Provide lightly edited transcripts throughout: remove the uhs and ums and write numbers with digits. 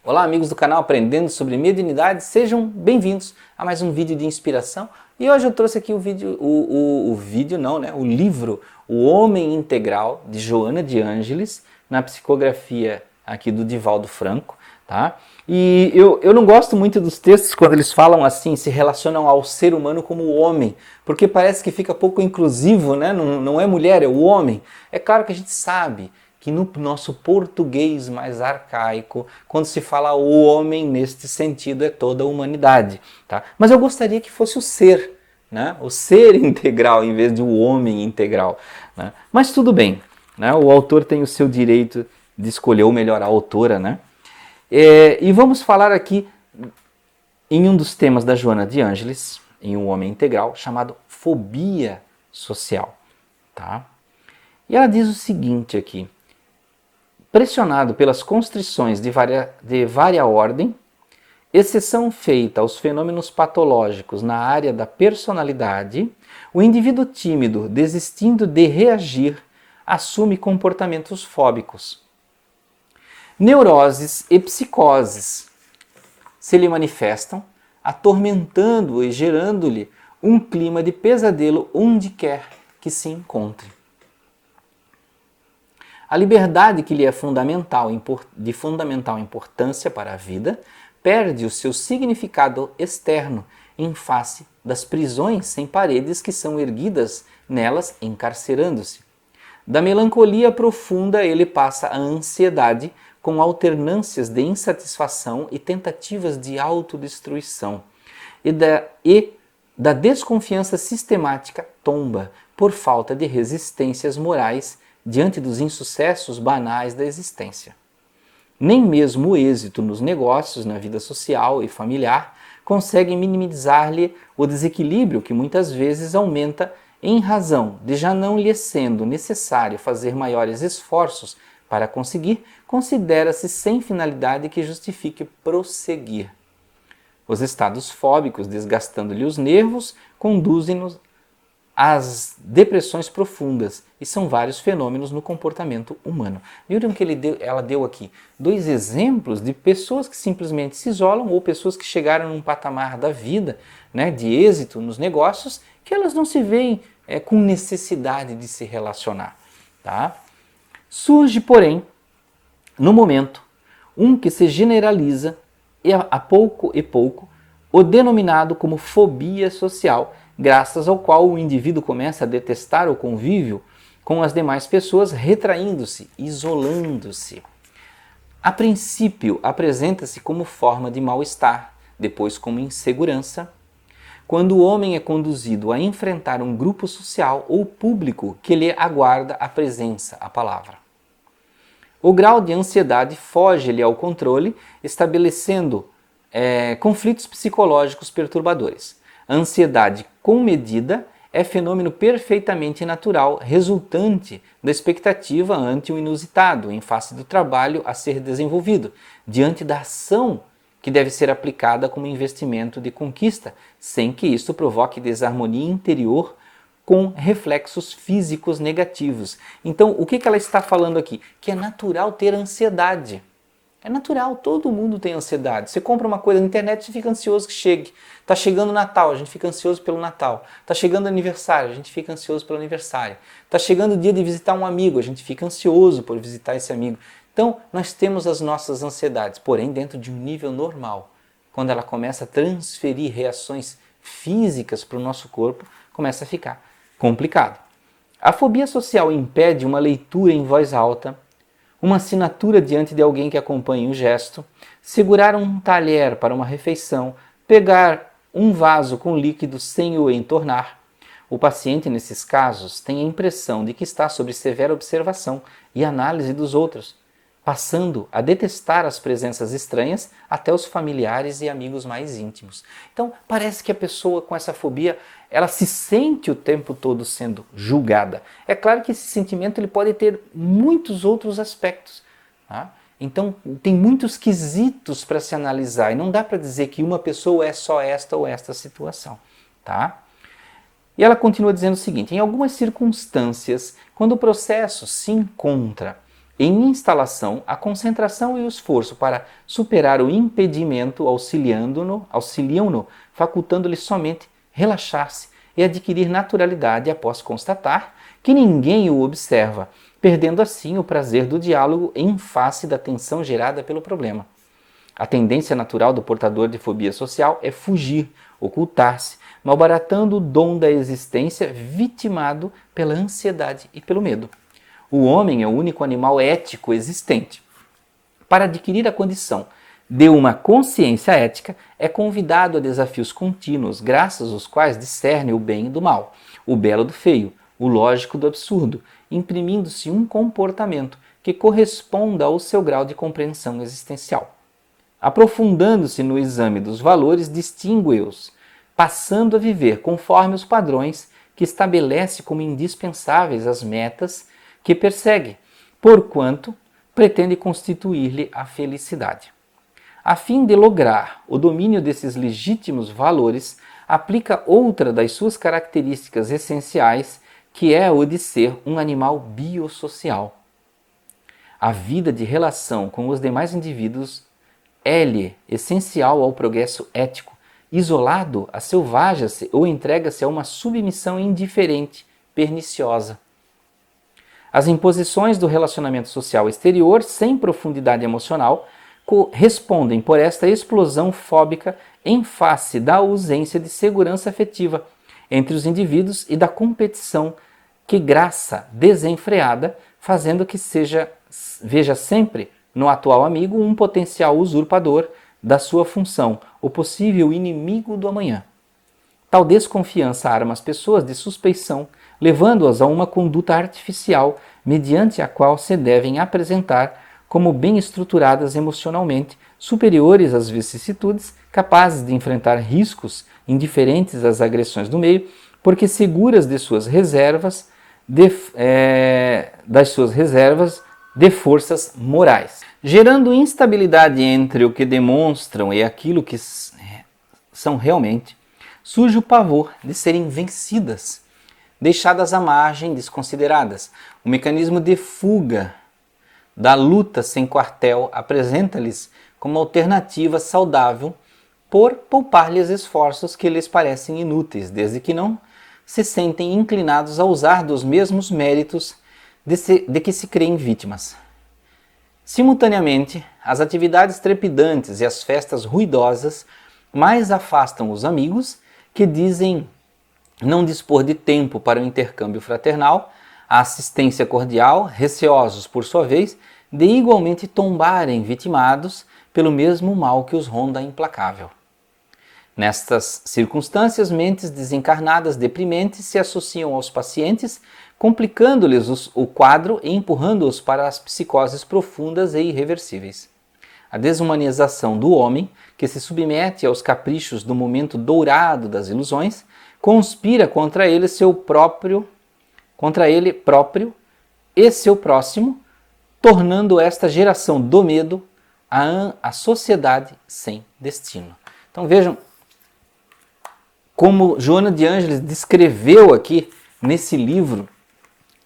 Olá amigos do canal Aprendendo sobre Mediunidade, sejam bem-vindos a mais um vídeo de inspiração. E hoje eu trouxe aqui o livro O Homem Integral, de Joana de Ângeles, na psicografia aqui do Divaldo Franco, tá? E eu não gosto muito dos textos quando eles falam assim, se relacionam ao ser humano como o homem, porque parece que fica pouco inclusivo, né? Não é mulher, é o homem. É claro que a gente sabe que no nosso português mais arcaico, quando se fala o homem neste sentido é toda a humanidade, tá? Mas eu gostaria que fosse o ser, né? O ser integral em vez de o homem integral, né? Mas tudo bem, né? O autor tem o seu direito de escolher, ou melhor, a autora, né? E vamos falar aqui em um dos temas da Joana de Ângeles, em Um Homem Integral, chamado fobia social, tá? E ela diz o seguinte aqui: pressionado pelas constrições de vária ordem, exceção feita aos fenômenos patológicos na área da personalidade, o indivíduo tímido, desistindo de reagir, assume comportamentos fóbicos. Neuroses e psicoses se lhe manifestam, atormentando-o e gerando-lhe um clima de pesadelo onde quer que se encontre. A liberdade que lhe é de fundamental importância para a vida perde o seu significado externo em face das prisões sem paredes que são erguidas nelas, encarcerando-se. Da melancolia profunda ele passa à ansiedade, com alternâncias de insatisfação e tentativas de autodestruição. E da desconfiança sistemática tomba por falta de resistências morais diante dos insucessos banais da existência. Nem mesmo o êxito nos negócios, na vida social e familiar, consegue minimizar-lhe o desequilíbrio que muitas vezes aumenta em razão de já não lhe sendo necessário fazer maiores esforços para conseguir, considera-se sem finalidade que justifique prosseguir. Os estados fóbicos, desgastando-lhe os nervos, conduzem-nos às depressões profundas, e são vários fenômenos no comportamento humano. Viram que ela deu aqui dois exemplos de pessoas que simplesmente se isolam ou pessoas que chegaram num patamar da vida, né, de êxito nos negócios, que elas não se veem com necessidade de se relacionar. Tá? Surge, porém, no momento, um que se generaliza a pouco e pouco, o denominado como fobia social, graças ao qual o indivíduo começa a detestar o convívio com as demais pessoas, retraindo-se, isolando-se. A princípio, apresenta-se como forma de mal-estar, depois como insegurança, quando o homem é conduzido a enfrentar um grupo social ou público que lhe aguarda a presença, a palavra. O grau de ansiedade foge-lhe ao controle, estabelecendo conflitos psicológicos perturbadores. A ansiedade comedida é fenômeno perfeitamente natural, resultante da expectativa ante o inusitado, em face do trabalho a ser desenvolvido, diante da ação que deve ser aplicada como investimento de conquista, sem que isto provoque desarmonia interior com reflexos físicos negativos. Então, o que ela está falando aqui? Que é natural ter ansiedade. É natural, todo mundo tem ansiedade. Você compra uma coisa na internet, você fica ansioso que chegue. Está chegando o Natal, a gente fica ansioso pelo Natal. Está chegando o aniversário, a gente fica ansioso pelo aniversário. Está chegando o dia de visitar um amigo, a gente fica ansioso por visitar esse amigo. Então, nós temos as nossas ansiedades, porém dentro de um nível normal. Quando ela começa a transferir reações físicas para o nosso corpo, começa a ficar complicado. A fobia social impede uma leitura em voz alta, uma assinatura diante de alguém que acompanhe o gesto, segurar um talher para uma refeição, pegar um vaso com líquido sem o entornar. O paciente, nesses casos, tem a impressão de que está sob severa observação e análise dos outros, passando a detestar as presenças estranhas até os familiares e amigos mais íntimos. Então, parece que a pessoa com essa fobia, ela se sente o tempo todo sendo julgada. É claro que esse sentimento ele pode ter muitos outros aspectos. Tá? Então, tem muitos quesitos para se analisar e não dá para dizer que uma pessoa é só esta ou esta situação. Tá? E ela continua dizendo o seguinte: em algumas circunstâncias, quando o processo se encontra em instalação, a concentração e o esforço para superar o impedimento auxiliam-no, facultando-lhe somente relaxar-se e adquirir naturalidade após constatar que ninguém o observa, perdendo assim o prazer do diálogo em face da tensão gerada pelo problema. A tendência natural do portador de fobia social é fugir, ocultar-se, malbaratando o dom da existência, vitimado pela ansiedade e pelo medo. O homem é o único animal ético existente. Para adquirir a condição de uma consciência ética, é convidado a desafios contínuos, graças aos quais discerne o bem do mal, o belo do feio, o lógico do absurdo, imprimindo-se um comportamento que corresponda ao seu grau de compreensão existencial. Aprofundando-se no exame dos valores, distingue-os, passando a viver conforme os padrões que estabelece como indispensáveis as metas que persegue, porquanto pretende constituir-lhe a felicidade. A fim de lograr o domínio desses legítimos valores, aplica outra das suas características essenciais, que é o de ser um animal biosocial. A vida de relação com os demais indivíduos é-lhe essencial ao progresso ético. Isolado, aselvaja-se ou entrega-se a uma submissão indiferente, perniciosa. As imposições do relacionamento social exterior, sem profundidade emocional, respondem por esta explosão fóbica em face da ausência de segurança afetiva entre os indivíduos e da competição que graça desenfreada, fazendo que veja sempre no atual amigo um potencial usurpador da sua função, o possível inimigo do amanhã. Tal desconfiança arma as pessoas de suspeição, levando-as a uma conduta artificial, mediante a qual se devem apresentar como bem estruturadas emocionalmente, superiores às vicissitudes, capazes de enfrentar riscos indiferentes às agressões do meio, porque seguras de suas reservas, de forças morais. Gerando instabilidade entre o que demonstram e aquilo que são realmente, surge o pavor de serem vencidas, deixadas à margem, desconsideradas. O mecanismo de fuga da luta sem quartel apresenta-lhes como alternativa saudável por poupar-lhes esforços que lhes parecem inúteis, desde que não se sentem inclinados a usar dos mesmos méritos de que se creem vítimas. Simultaneamente, as atividades trepidantes e as festas ruidosas mais afastam os amigos que dizem não dispor de tempo para o intercâmbio fraternal, a assistência cordial, receosos, por sua vez, de igualmente tombarem vitimados pelo mesmo mal que os ronda implacável. Nestas circunstâncias, mentes desencarnadas deprimentes se associam aos pacientes, complicando-lhes o quadro e empurrando-os para as psicoses profundas e irreversíveis. A desumanização do homem, que se submete aos caprichos do momento dourado das ilusões, conspira contra ele próprio e seu próximo, tornando esta geração do medo a sociedade sem destino. Então vejam como Joana de Ângeles descreveu aqui nesse livro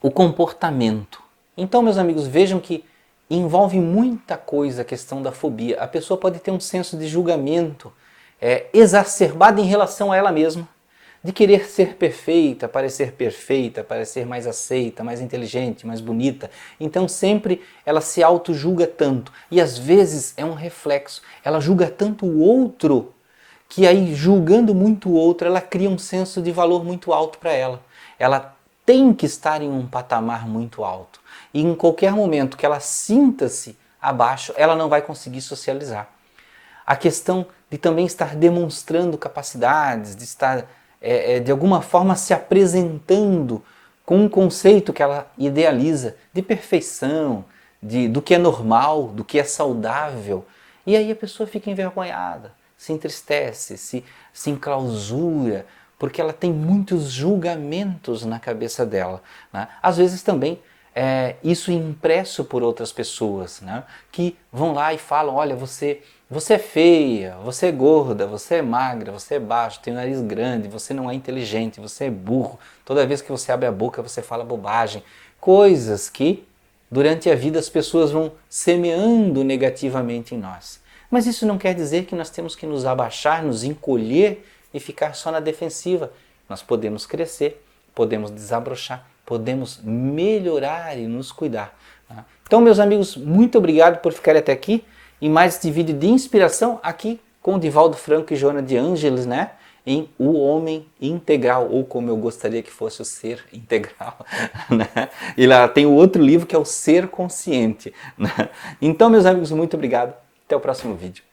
o comportamento. Então, meus amigos, vejam que envolve muita coisa a questão da fobia. A pessoa pode ter um senso de julgamento exacerbado em relação a ela mesma, de querer ser perfeita, parecer mais aceita, mais inteligente, mais bonita. Então sempre ela se auto-julga tanto. E às vezes é um reflexo. Ela julga tanto o outro, que aí julgando muito o outro, ela cria um senso de valor muito alto para ela. Ela tem que estar em um patamar muito alto. E em qualquer momento que ela sinta-se abaixo, ela não vai conseguir socializar. A questão de também estar demonstrando capacidades, de estar de alguma forma se apresentando com um conceito que ela idealiza de perfeição, do que é normal, do que é saudável. E aí a pessoa fica envergonhada, se entristece, se enclausura, porque ela tem muitos julgamentos na cabeça dela, né? Às vezes também isso é impresso por outras pessoas, né? Que vão lá e falam, olha, você é feia, você é gorda, você é magra, você é baixo, tem um nariz grande, você não é inteligente, você é burro, toda vez que você abre a boca você fala bobagem. Coisas que Durante a vida as pessoas vão semeando negativamente em nós. Mas isso não quer dizer que nós temos que nos abaixar, nos encolher e ficar só na defensiva. Nós podemos crescer, podemos desabrochar, podemos melhorar e nos cuidar. Então, meus amigos, muito obrigado por ficarem até aqui em mais este vídeo de inspiração aqui com o Divaldo Franco e Joana de Ângeles, né? Em O Homem Integral, ou como eu gostaria que fosse o Ser Integral. Né? E lá tem o outro livro que é o Ser Consciente. Né? Então, meus amigos, muito obrigado. Até o próximo vídeo.